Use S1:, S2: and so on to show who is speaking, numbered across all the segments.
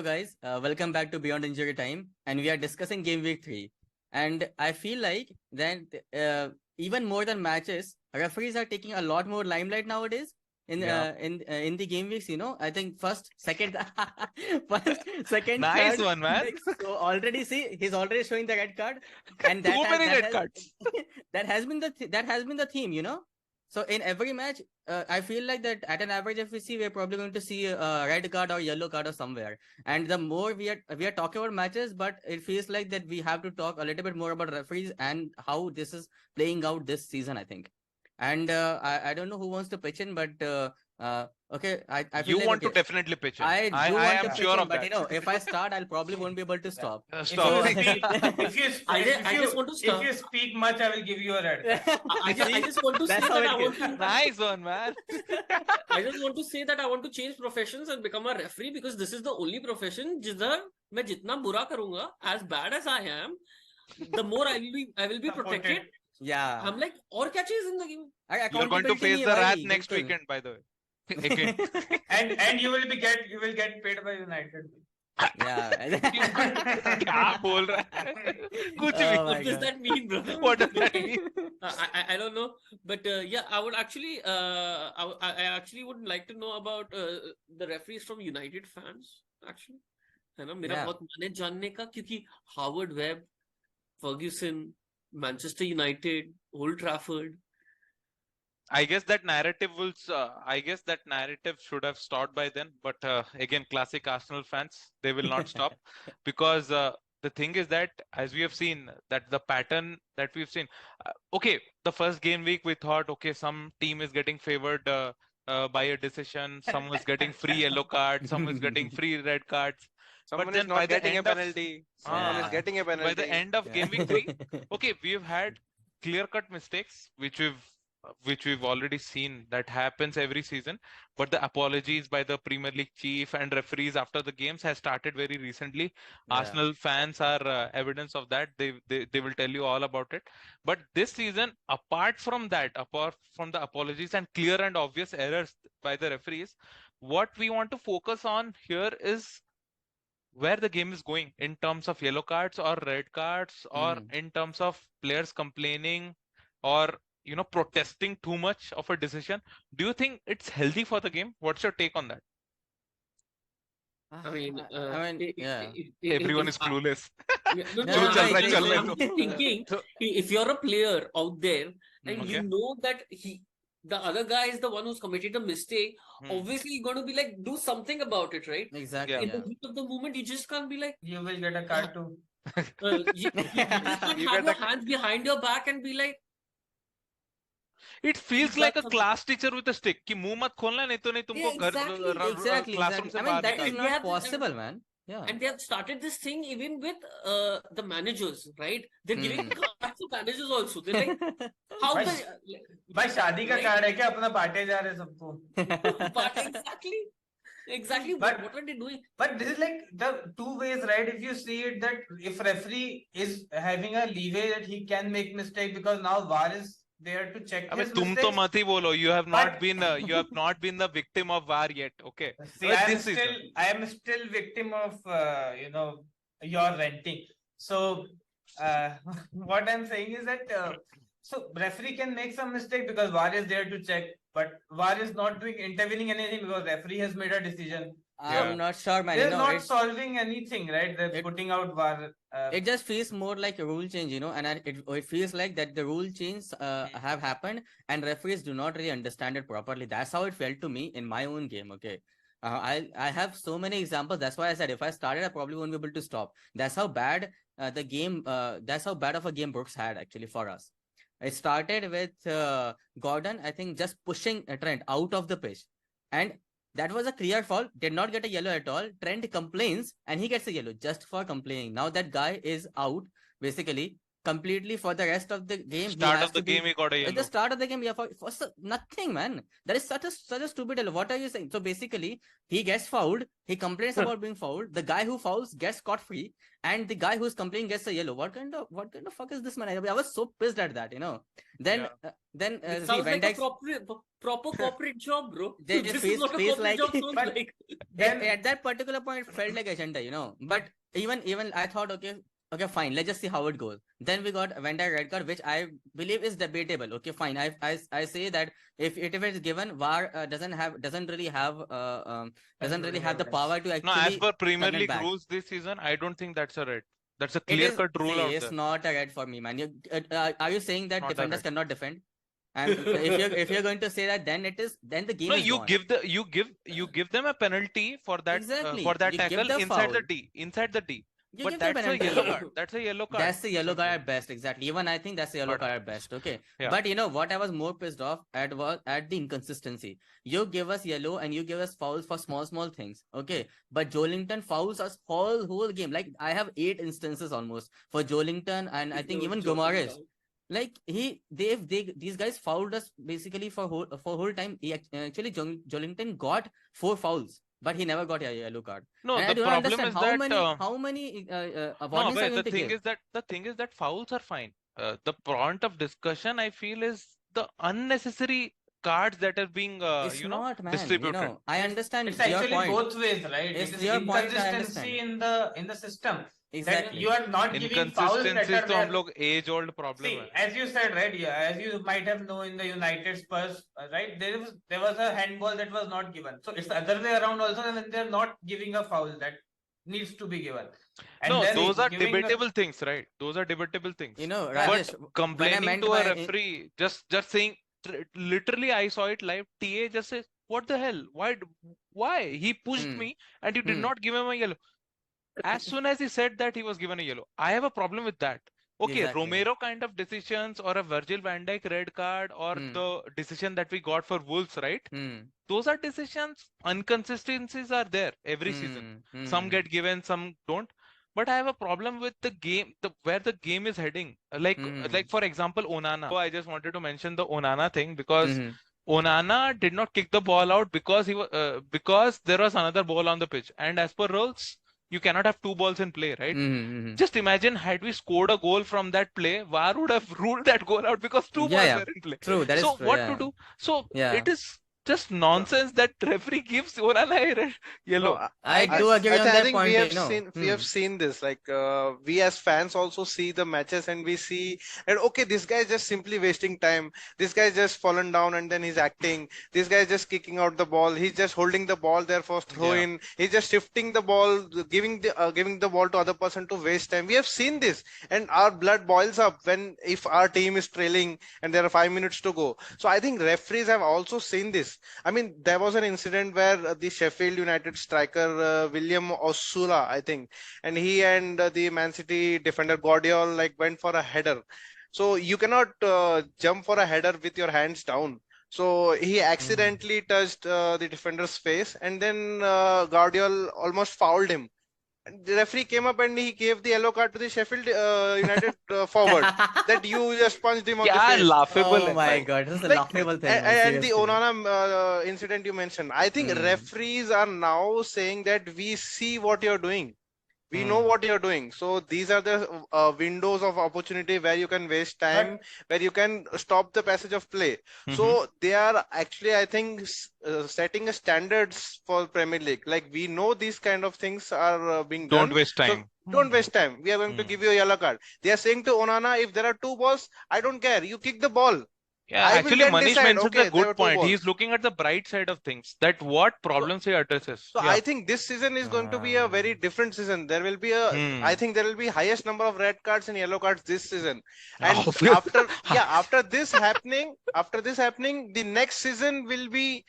S1: Hello guys, welcome back to Beyond Injury Time, and we are discussing Game Week 3. And I feel like that even more than matches, referees are taking a lot more limelight nowadays
S2: Yeah.
S1: in the game weeks. I think first, second, first, second,
S2: Nice
S1: third.
S2: one, man.
S1: Like, so already see he's already showing the red card, and
S2: Too many red cards.
S1: that has been that has been the theme. So in every match, I feel like that at an average FVC, we're probably going to see a red card or yellow card or somewhere. And the more we are talking about matches, but it feels like that we have to talk a little bit more about referees and how this is playing out this season, I think. And I don't know who wants to pitch in, but okay, I feel
S2: You
S1: like
S2: want to
S1: okay.
S2: definitely pitch in.
S1: I do
S2: I
S1: want to
S2: am
S1: pitch
S2: sure
S1: in,
S2: of
S1: but
S2: that.
S1: if I start, I'll probably won't be able to stop.
S2: Stop.
S3: If you
S4: I just want to
S3: if
S4: start.
S3: you speak much, I will give you a red card.
S4: I just want to say
S1: That's how
S4: that
S1: it
S4: I want
S1: goes.
S4: to.
S2: Nice one, man.
S4: I just want to say that I want to change professions and become a referee because this is the only profession जिधर मैं जितना बुरा करूँगा, as bad as I am, the more I will be protected.
S1: Yeah.
S4: I'm like, और क्या चाहिए जिंदगी में?
S2: You're going to face the wrath next weekend, by the way. Again.
S3: And you will get paid by United.
S1: Yeah.
S2: क्या बोल रहा है? कुछ भी.
S1: Oh my
S4: What does
S1: God.
S4: that mean, brother?
S2: What does that mean?
S4: I don't know, but yeah, I would actually I actually would like to know about the referees from United fans actually. है ना मेरा
S1: Yeah.
S4: बहुत मन है जानने का क्योंकि Harvard web, Ferguson, Manchester United, Old Trafford.
S2: I guess that narrative will. I guess that narrative should have stopped by then. But again, classic Arsenal fans, they will not stop because the thing is that, as we have seen, that the pattern that we've seen. Okay, the first game week we thought, okay, some team is getting favored by a decision. Some was getting free yellow cards. Some was getting free red cards.
S5: Someone
S2: But
S5: is
S2: then by
S5: not
S2: the
S5: getting a
S2: end of-
S5: penalty. Someone
S1: Yeah.
S5: is getting a penalty.
S2: By the end of game week 3, okay, we've had clear-cut mistakes which we've already seen that happens every season, but the apologies by the Premier League chief and referees after the games has started very recently.
S1: Yeah.
S2: Arsenal fans are evidence of that. They will tell you all about it. But this season, apart from the apologies and clear and obvious errors by the referees, what we want to focus on here is where the game is going in terms of yellow cards or red cards, or in terms of players complaining or protesting too much of a decision. Do you think it's healthy for the game? What's your take on that?
S4: I mean,
S1: yeah.
S2: Everyone is clueless.
S4: No,
S1: Jo chal raha hai, chal raha
S4: I'm
S1: hai.
S4: just thinking, if you're a player out there and
S2: Okay.
S4: you know that the other guy is the one who's committed a mistake,
S2: Hmm.
S4: obviously you're going to be like, do something about it, right?
S1: Exactly.
S2: Yeah.
S4: In the heat of the moment, you just can't be like,
S3: You will get a card too.
S4: you just can't
S5: You
S4: have
S5: get
S4: your hands behind your back and be like,
S2: It feels
S4: He's
S2: like
S4: got
S2: a
S4: some-
S2: class teacher with a stick कि मुंह मत खोलना नहीं तो तुमको
S4: Yeah, exactly,
S1: Exactly.
S2: Classroom से
S1: I mean,
S2: बाहर
S1: that
S2: निकाल
S1: is
S4: they
S1: not
S4: have this-
S1: possible, man. Yeah.
S4: and they have started this thing even with the managers, right? They're giving cards to managers also. They're like, how
S3: Why-
S4: the
S3: भाई शादी का
S4: Right.
S3: Card है क्या अपना बांटे जा रहे हैं सबको.
S4: but exactly
S3: But-
S4: what are they doing?
S3: But this is like the two ways, right? If you see it, that if referee is having a leeway that he can make mistake because now VAR is there to check
S2: अबे
S3: his
S2: तुम तो
S3: mistakes.
S2: मत ही बोलो. You have not
S3: But-
S2: been the victim of VAR yet. Okay.
S3: See,
S2: But
S3: I am
S2: this season-
S3: still victim of your renting. So what I'm saying is that so referee can make some mistake because VAR is there to check, but VAR is not intervening anything because referee has made a decision.
S1: I'm not sure, man.
S3: They're not solving anything, right? They're putting out VAR.
S1: It just feels more like a rule change, and it feels like that the rule change have happened and referees do not really understand it properly. That's how it felt to me in my own game. Okay. I have so many examples. That's why I said if I started, I probably won't be able to stop. That's how bad the game. That's how bad of a game Brooks had actually for us. It started with Gordon, I think, just pushing Trent out of the pitch, and that was a clear foul. Did not get a yellow at all. Trent complains and he gets a yellow just for complaining. Now that guy is out, basically. completely for the rest of the game.
S2: Start
S1: he has
S2: of the
S1: to be,
S2: game, he got a
S1: at the
S2: yellow.
S1: start of the game, yeah, for nothing, man. That is such a stupid yellow. What are you saying? So basically, he gets fouled. He complains about being fouled. The guy who fouls gets scot free, and the guy who's complaining gets a yellow. What kind of fuck is this, man? I was so pissed at that, you know. Then
S4: It
S1: see,
S4: sounds
S1: Van
S4: like a
S1: Dijk's-
S4: proper corporate job, bro.
S1: They
S4: This
S1: face
S4: is what a
S1: face
S4: corporate
S1: like
S4: job sounds
S3: But-
S4: like.
S3: Then
S1: at that particular point it felt like agenda, you know. But even I thought, okay, fine, let's just see how it goes. Then we got Van Dijk red card, which I believe is debatable. Okay, fine. I say that if it's given, VAR doesn't really have the power to
S2: No, as
S1: actually
S2: per Premier
S1: turn it
S2: League
S1: back.
S2: rules this season, I don't think that's a red. That's a
S1: It is,
S2: clear-cut rule
S1: see,
S2: out
S1: it's
S2: there.
S1: not a red for me, man. Are you saying that
S2: Not a
S1: defenders
S2: red.
S1: cannot defend? And if you're going to say that, then the game
S2: No,
S1: is
S2: you
S1: gone.
S2: give them a penalty for that
S1: Exactly.
S2: for that
S1: You give
S2: tackle
S1: the
S2: inside
S1: foul.
S2: the D. Inside the D.
S1: You
S2: But
S1: give the
S2: that's a
S1: penalty.
S2: yellow card. That's a yellow card.
S1: That's the yellow
S2: Simple.
S1: card at best, exactly. Even I think that's the yellow
S2: But-
S1: card at best. Okay.
S2: Yeah.
S1: But you know what I was more pissed off at was at the inconsistency. You give us yellow and you give us fouls for small things. Okay. But Joelinton fouls us whole game. Like I have 8 instances almost for Joelinton, and I think even Gomares. Like these guys fouled us basically for whole time. Actually Joelinton got 4 fouls, but he never got a yellow card.
S2: No,
S1: And I
S2: the
S1: do not
S2: problem
S1: understand
S2: is
S1: how
S2: that
S1: many
S2: no,
S1: warnings are
S2: but
S1: going
S2: the
S1: to
S2: thing
S1: give.
S2: is that fouls are fine. The point of discussion I feel is the unnecessary cards that are being
S1: It's not, man.
S2: distributed.
S1: You know, I understand
S3: it's
S1: your
S3: actually
S1: point.
S3: both ways, right?
S1: It's
S3: It is
S1: your point, I
S3: inconsistency in the system. That
S1: Exactly.
S3: you are not giving fouls that
S2: Inconsistencies
S3: are
S2: तो हम
S3: there.
S2: लोग age old problem
S3: See,
S2: है.
S3: as you said, right? Yeah, as you might have known in the United Spurs, right? There was a handball that was not given. So it's the other way around also, and they're not giving a foul that needs to be given. And
S2: No,
S3: then
S2: those are
S3: giving a-
S2: debatable things, right? Those are debatable things.
S1: You know,
S3: Yeah.
S1: Rajesh,
S2: But
S1: when I
S2: complaining
S1: meant
S2: to a
S1: by
S2: referee, just saying, literally, I saw it live. TA just says, "What the hell? Why? He pushed
S1: Hmm.
S2: me, and you did
S1: Hmm.
S2: not give him a yellow." As soon as he said that, he was given a yellow. I have a problem with that. Okay,
S1: Exactly.
S2: Romero kind of decisions, or a Virgil van Dijk red card, or
S1: Hmm.
S2: the decision that we got for Wolves, right?
S1: Hmm.
S2: Those are decisions. Inconsistencies are there every season. Some
S1: Hmm.
S2: get given, some don't. But I have a problem with the game, where the game is heading. Like for example, Onana. So I just wanted to mention the Onana thing because
S1: Mhm.
S2: Onana did not kick the ball out because because there was another ball on the pitch, and as per rules, you cannot have 2 balls in play, right?
S1: Mhm.
S2: Just imagine, had we scored a goal from that play, VAR would have ruled that goal out because 2 balls
S1: Yeah.
S2: were in play.
S1: True. That is
S2: So
S1: true.
S2: what
S1: Yeah.
S2: to do? So
S1: Yeah.
S2: it is just nonsense that referee gives Onana a red yellow.
S5: No,
S1: I do agree on
S5: I
S1: that
S5: think
S1: point.
S5: we have
S1: you know.
S5: seen we have seen this. Like we as fans also see the matches and we see that okay, this guy is just simply wasting time. This guy is just fallen down and then he's acting. This guy is just kicking out the ball. He's just holding the ball there for throw in. He's just shifting the ball, giving the ball to other person to waste time. We have seen this, and our blood boils up if our team is trailing and there are 5 minutes to go. So I think referees have also seen this. I mean, there was an incident where the Sheffield United striker William Osula, I think, and he and the Man City defender Guardiola went for a header. So you cannot jump for a header with your hands down. So he accidentally touched the defender's face, and then Guardiola almost fouled him. And the referee came up and he gave the yellow card to the Sheffield United forward that you just punched him on the
S2: Yeah,
S5: face.
S2: laughable.
S1: Oh my god, this is a
S5: Like,
S1: laughable thing.
S5: and,
S1: man,
S5: and the
S1: seriously.
S5: Onana incident you mentioned, I think referees are now saying that we see what you're doing. We know what you're doing. So these are the windows of opportunity where you can waste time, where you can stop the passage of play. So they are actually, I think, setting a standards for Premier League. Like we know these kind of things are being done.
S2: Don't waste time.
S5: So don't waste time. We are going to give you a yellow card. They are saying to Onana, if there are 2 balls, I don't care. You kick the ball.
S2: Yeah,
S5: I will
S2: actually,
S5: then
S2: Manish
S5: decide,
S2: mentions
S5: okay,
S2: a
S5: there are
S2: good
S5: 2
S2: point. He's
S5: balls.
S2: looking at the bright side of things, that what problems he addresses.
S5: So
S2: Yeah.
S5: I think this season is going to be a very different season. There will be I think there will be highest number of red cards and yellow cards this season. And after this happening, the next season will be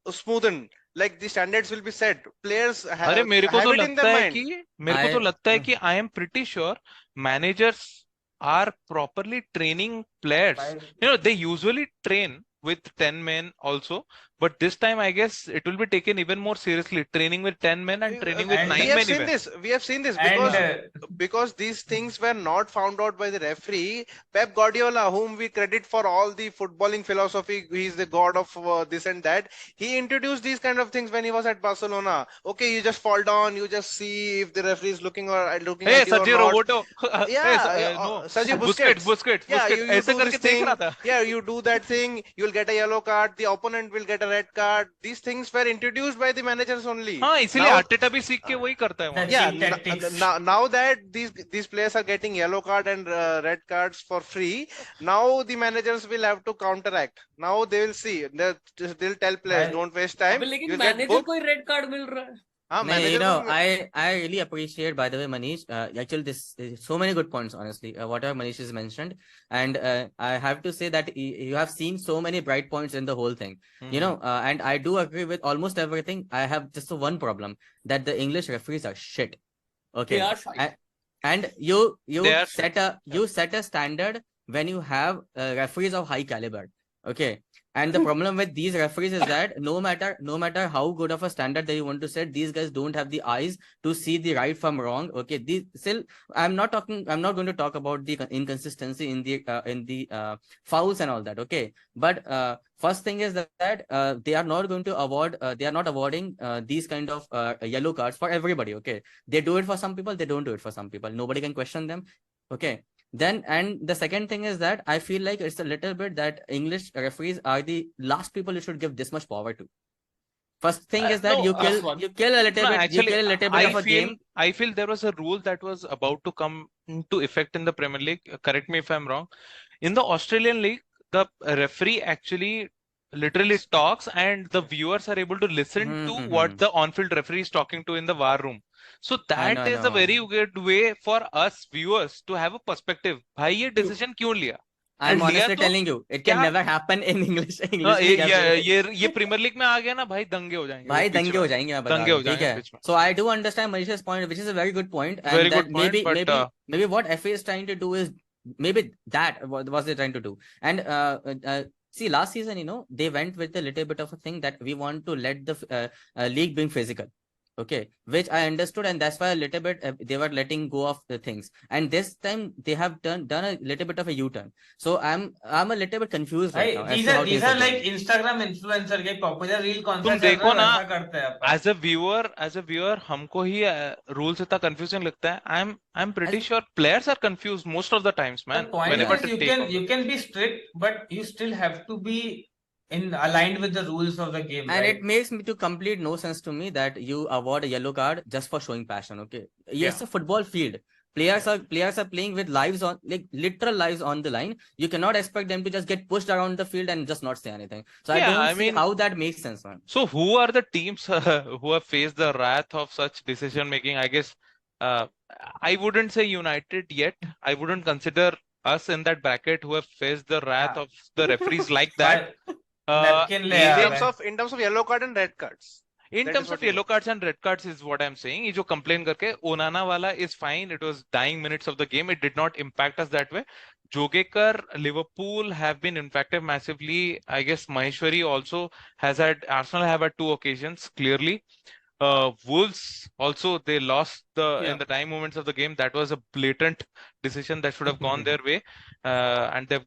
S5: smoothened. Like the standards will be set. Players have
S2: अरे मेरे को
S5: have
S2: तो
S5: it in
S2: लगता
S5: their
S2: है
S5: mind.
S2: कि मेरे को तो लगता है कि I am pretty sure managers are properly training players. You know, they usually train with 10 men also, But this time, I guess it will be taken even more seriously. Training with 10 men and training with
S3: And
S2: 9
S5: We have
S2: men
S5: seen
S2: even.
S5: this. We have seen this
S3: and
S5: because these things were not found out by the referee. Pep Guardiola, whom we credit for all the footballing philosophy, he is the god of this and that. He introduced these kind of things when he was at Barcelona. Okay, you just fall down, you just see if the referee is looking
S2: Hey,
S5: at you or
S2: Sergio
S5: not.
S2: Roberto. Hey, no.
S5: Sergio
S2: Busquets,
S5: Busquets.
S2: Busquets,
S5: Yeah,
S2: Busquets.
S5: you
S2: ऐसे
S5: do
S2: करके
S5: this
S2: देख रहा
S5: thing.
S2: था.
S5: Yeah, you do that thing. You'll get a yellow card. The opponent will get a red card. These things were introduced by the managers only.
S2: हाँ, इसीलिए
S5: Now,
S2: Arteta भी सीख के वही करता है
S3: the
S2: वहाँ.
S5: yeah,
S3: cheap tactics.
S5: now that these players are getting yellow card and red cards for free, now the managers will have to counteract. Now they will see. They'll tell players,
S3: While
S5: don't waste
S4: अबे
S5: time.
S4: लेकिन
S5: You'll get
S4: manager
S5: booked.
S4: को ही red card मिल रहा है.
S5: हाँ,
S1: No, you
S5: manager
S1: know,
S5: को
S1: I really appreciate, by the way, Manish. Actually, this so many good points, honestly. Whatever Manish has mentioned, and I have to say that you have seen so many bright points in the whole thing. You know, and I do agree with almost everything. I have just one problem, that the English referees are shit.
S4: They
S1: Okay,
S4: are shy.
S1: and you
S2: They are
S1: set a standard when you have referees of high caliber. Okay, and the problem with these referees is that no matter how good of a standard that you want to set, these guys don't have the eyes to see the right from wrong. Okay, these still, I'm not going to talk about the inconsistency in the fouls and all that. Okay, but first thing is that they are not going to they are not awarding these kind of yellow cards for everybody. Okay, they do it for some people, they don't do it for some people. Nobody can question them. Okay, then, and the second thing is that I feel like it's a little bit that English referees are the last people you should give this much power to. First thing is that
S2: No,
S1: you
S4: Plus
S1: kill
S4: one.
S1: you kill a little
S2: No,
S1: bit
S2: actually,
S1: of a game.
S2: I feel there was a rule that was about to come into effect in the Premier League. Correct me if I'm wrong. In the Australian League, the referee actually literally talks, and the viewers are able to listen to what the on-field referee is talking to in the VAR room. So
S1: I
S2: that is a
S1: know.
S2: very good way for us viewers to have a perspective. भाई ये decision क्यों लिया?
S1: I'm
S2: And लिया
S1: honestly
S2: तो
S1: telling you, it can
S2: क्या?
S1: never happen in English
S2: हाँ,
S1: league as well.
S2: ये premiere league में आ गया ना भाई, दंगे हो जाएंगे
S1: भाई
S2: वो बीच
S1: दंगे हो
S2: में.
S1: जाएंगे, मैं बता
S2: दंगे
S1: रहा
S2: हो
S1: हूँ, ठीक
S2: जाएंगे
S1: है.
S2: बीच में.
S1: So I do understand Manisha's point, which is a very good point, and
S2: Very
S1: that
S2: good point, but
S1: maybe what FA is trying to do is maybe that was they trying to do. And see, last season, you know, they went with a little bit of a thing that we want to let the league being physical. Okay, which I understood, and that's why a little bit they were letting go of the things. And this time they have done a little bit of a U-turn. So I'm a little bit confused right now as to how
S3: these
S1: things
S3: are
S1: are
S3: like
S1: going.
S3: Instagram influencer के popular reel कौन सा
S2: तुम
S3: चल रहा
S2: देखो
S3: है
S2: ना,
S3: वैसा करते हैं अपन.
S2: as a viewer हमको ही rules इतना confusing लगता है. I'm pretty sure players are confused most of the times,
S3: The
S2: man,
S3: point
S2: whenever
S3: is
S2: they take on.
S3: you can be strict, but you still have to be aligned with the rules of the game,
S1: And
S3: right?
S1: it makes me to complete no sense to me that you award a yellow card just for showing passion. Okay, yes,
S2: Yeah.
S1: a football field. Players are playing with lives on, like literal lives on the line. You cannot expect them to just get pushed around the field and just not say anything. So I
S2: Yeah,
S1: don't
S2: I
S1: see
S2: mean,
S1: how that makes sense, man.
S2: so who are the teams who have faced the wrath of such decision making? I guess I wouldn't say United yet. I wouldn't consider us in that bracket who have faced the wrath of the referees like that.
S3: Napkin ले
S2: In
S3: uh
S2: terms
S3: रहा है.
S5: in terms of yellow card and red cards.
S2: In
S5: That
S2: terms
S5: is
S2: of
S5: what you
S2: yellow cards and red cards is what I'm saying. ये जो complain करके Onana वाला is fine. It was dying minutes of the game. It did not impact us that way. Jogekar, Liverpool have been impacted massively. I guess Maheshwari also has had, Arsenal have had 2 occasions clearly. Wolves also, they lost in the time moments of the game. That was a blatant decision that should have gone their way, and they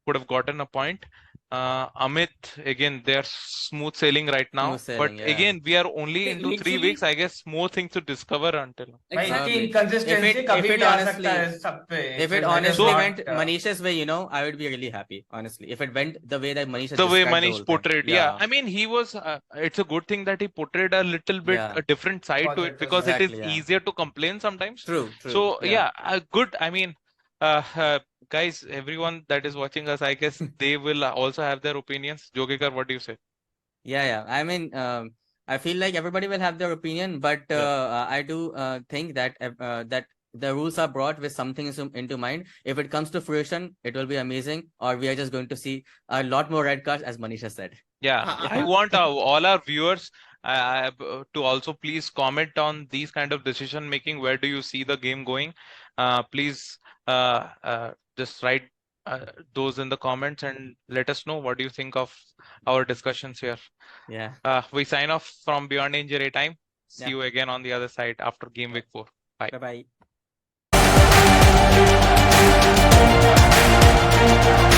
S2: could have gotten a point. Amit, again, they're smooth sailing right now.
S1: Smooth sailing,
S2: But
S1: yeah.
S2: again, we are only into 3
S4: Literally-
S2: weeks. I guess more things to discover until now.
S3: भाई इसकी
S1: Probably.
S3: inconsistency
S1: If
S3: कभी
S1: it
S3: भी आ
S1: honestly-
S3: सकता है सब पे.
S1: If it
S3: is
S1: honestly
S3: not,
S1: went Manisha's way, you know, I would be really happy. Honestly, if it went the way that Manish has
S2: The way
S1: described the
S2: Manish
S1: whole thing.
S2: portrayed, yeah. I mean, he was. It's a good thing that he portrayed a little bit
S1: Yeah.
S2: a different side to it,
S3: Positive,
S2: because it is
S1: exactly, yeah.
S2: easier to complain sometimes.
S1: True.
S2: So yeah, good. I mean, guys, everyone that is watching us, I guess they will also have their opinions. Jogekar, what do you say?
S1: Yeah. I mean, I feel like everybody will have their opinion, but I do think that that the rules are brought with something into mind. If it comes to fruition, it will be amazing, or we are just going to see a lot more red cards, as Manisha said.
S2: Yeah, I want all our viewers to also please comment on these kind of decision making. Where do you see the game going? Please just write those in the comments and let us know what do you think of our discussions here.
S1: Yeah.
S2: We sign off from Beyond Injury Time. See
S1: Yeah.
S2: you again on the other side after game week 4. Bye.
S1: Bye bye.